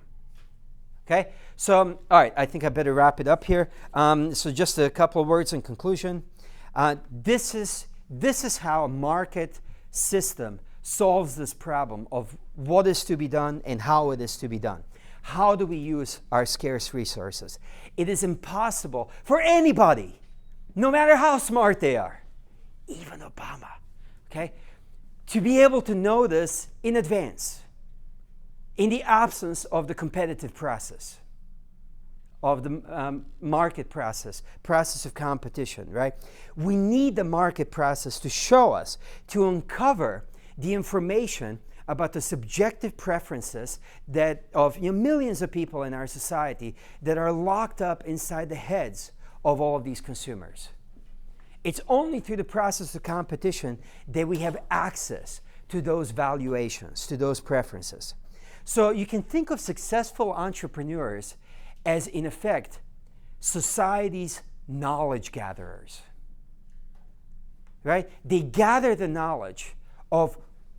Okay, so all right, I think I better wrap it up here. So just a couple of words in conclusion. This is how a market system solves this problem of what is to be done and how it is to be done. How do we use our scarce resources? It is impossible for anybody, no matter how smart they are, even Obama, okay, to be able to know this in advance, in the absence of the competitive process, of the market process of competition, right? We need the market process to show us, to uncover the information about the subjective preferences that of millions of people in our society that are locked up inside the heads of all of these consumers. It's only through the process of competition that we have access to those valuations, to those preferences. So you can think of successful entrepreneurs as, in effect, society's knowledge gatherers, right? They gather the knowledge of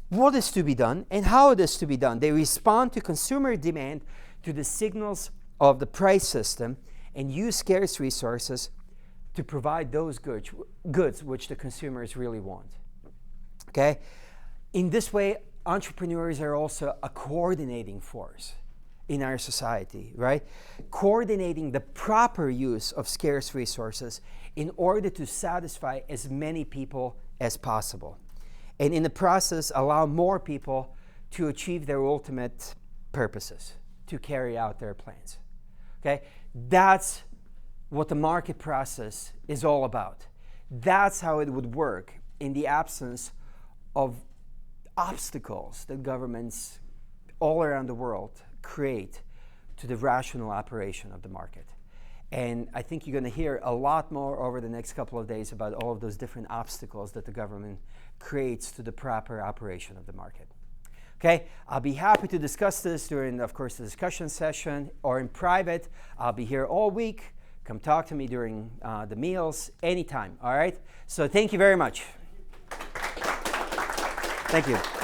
what is to be done and how it is to be done. They respond to consumer demand, to the signals of the price system, and use scarce resources to provide those goods which the consumers really want. Okay? In this way, entrepreneurs are also a coordinating force in our society, right? Coordinating the proper use of scarce resources in order to satisfy as many people as possible. And in the process, allow more people to achieve their ultimate purposes, to carry out their plans. Okay? That's what the market process is all about. That's how it would work in the absence of obstacles that governments all around the world create to the rational operation of the market. And I think you're going to hear a lot more over the next couple of days about all of those different obstacles that the government creates to the proper operation of the market. Okay, I'll be happy to discuss this during, of course, the discussion session or in private. I'll be here all week. Come talk to me during the meals, anytime, all right? So thank you very much. Thank you.